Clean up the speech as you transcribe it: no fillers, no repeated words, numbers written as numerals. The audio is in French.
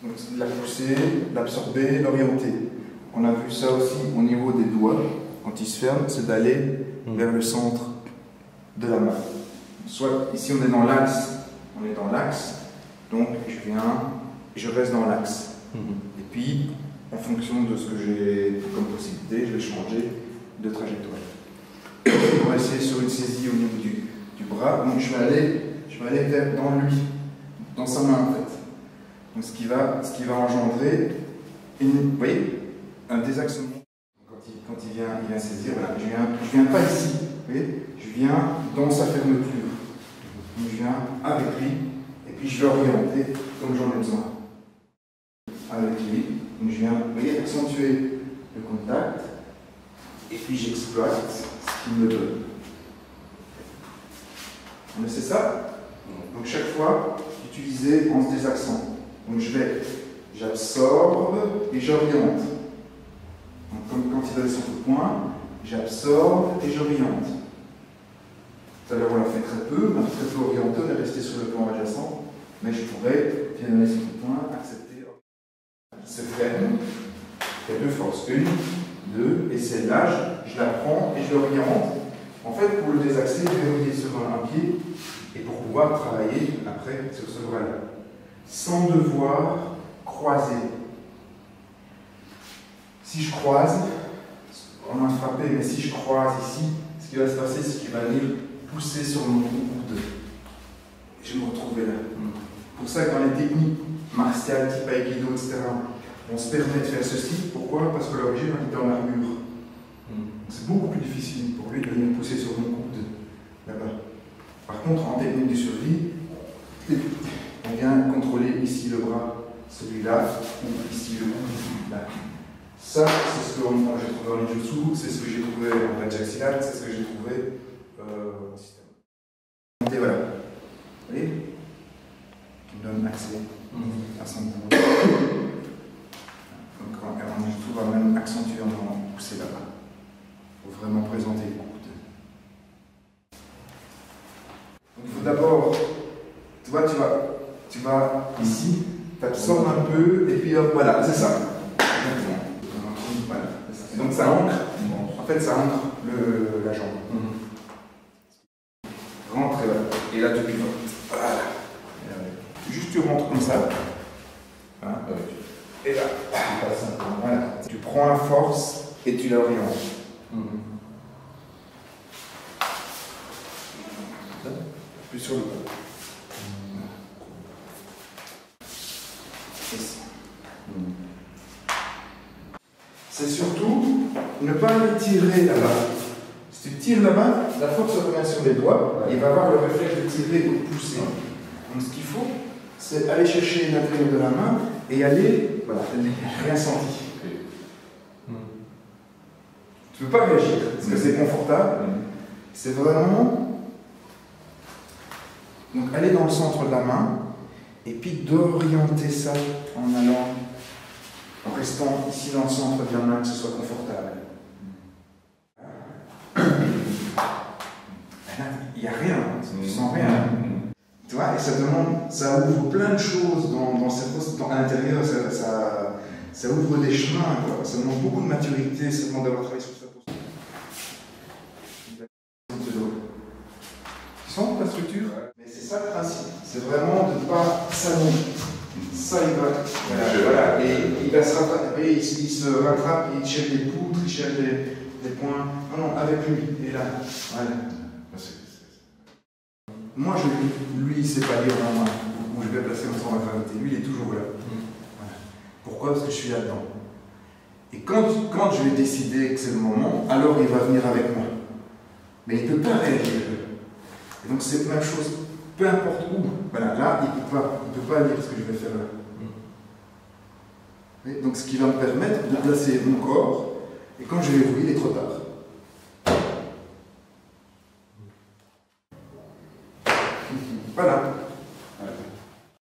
Donc la pousser, l'absorber, l'orienter. On a vu ça aussi au niveau des doigts. Quand ils se ferment, c'est d'aller vers le centre de la main. Soit ici on est dans l'axe, donc je reste dans l'axe. Et puis, en fonction de ce que j'ai comme possibilité, je vais changer de trajectoire. On va essayer sur une saisie au niveau du bras. Donc je vais aller dans lui, dans sa main en fait. Donc ce qui va engendrer vous voyez, un désaxement. Quand il vient saisir, voilà, je viens pas ici, vous voyez, je viens dans sa fermeture. Donc je viens avec lui, et puis je vais orienter comme j'en ai besoin. Avec lui, donc je viens, vous voyez, accentuer le contact, et puis j'exploite ce qu'il me donne. Mais c'est ça. Donc chaque fois, utiliser en se désaxant. Donc j'absorbe et j'oriente. Donc comme quand il donne son coup de poing, j'absorbe et j'oriente. Tout à l'heure on l'a fait très peu orienté, on est resté sur le plan adjacent, mais je pourrais, via donner son coup de poing, accepter. Il se ferme, il y a deux forces, une, deux, et celle-là, je la prends et je l'oriente. En fait, pour le désaxer, je vais relier sur un pied, et pour pouvoir travailler après sur ce bras-là, sans devoir croiser. Si je croise, on a frappé, mais si je croise ici, ce qui va se passer, c'est qu'il va venir pousser sur mon coude. Et je vais me retrouver là. Pour ça, dans les techniques martiales, type Aikido, etc., on se permet de faire ceci. Pourquoi? Parce que l'origine, on était en armure. C'est beaucoup plus difficile pour lui de venir pousser sur mon coude là-bas. Par contre, en technique de survie, on vient contrôler ici le bras, celui-là, ou ici le coude, là. Ça, c'est ce que j'ai trouvé en ninjutsu, c'est ce que j'ai trouvé en Rajaxilat, c'est ce que j'ai trouvé au système. Et voilà. Vous voyez? Qui me donne accès à son coup. Donc en ninjutsu, on va même accentuer en pousser là-bas. Il faut vraiment présenter le coude. Donc il faut d'abord, tu vois, tu vas ici, tu absorbes un peu, et puis hop, voilà, c'est ça. Voilà. Et donc ça ancre, en fait ça ancre la jambe. Rentre et là tu pivotes. Voilà. Juste tu rentres comme ça. Hein, et là, voilà. Tu prends la force et tu l'orientes. Plus sur le coup. C'est surtout ne pas aller tirer là-bas. Si tu tires là-bas, la force revient sur les doigts, et il va avoir le réflexe de tirer ou de pousser. Donc ce qu'il faut, c'est aller chercher l'intérieur de la main et aller, voilà, rien senti. Tu ne peux pas réagir, parce que c'est confortable. C'est vraiment, donc aller dans le centre de la main, et puis d'orienter ça en allant, en restant ici dans le centre de la main, que ce soit confortable. Il n'y a rien, tu sens rien. Tu vois, et ça ouvre plein de choses dans cette poste, à l'intérieur, ça ouvre des chemins, quoi. Ça demande beaucoup de maturité, ça demande d'avoir travaillé sur sa posture. Tu sens ta structure? Mais c'est ça le principe, c'est vraiment de ne pas s'allonger. Ça, il va, voilà, et il va se rattraper, il se rattrape, il cherche les poutres, il cherche les points. Non, avec lui, et là, voilà. Moi, lui, il ne sait pas lire vraiment où je vais placer mon centre de gravité. Lui, il est toujours là. Voilà. Pourquoi? Parce que je suis là-dedans. Et quand je vais décider que c'est le moment, alors il va venir avec moi. Mais il ne peut pas réagir. Et donc, c'est la même chose. Peu importe où, voilà, là, il ne peut pas lire ce que je vais faire là. Et donc, ce qui va me permettre de placer mon corps, et quand je vais vous, il est trop tard. Voilà.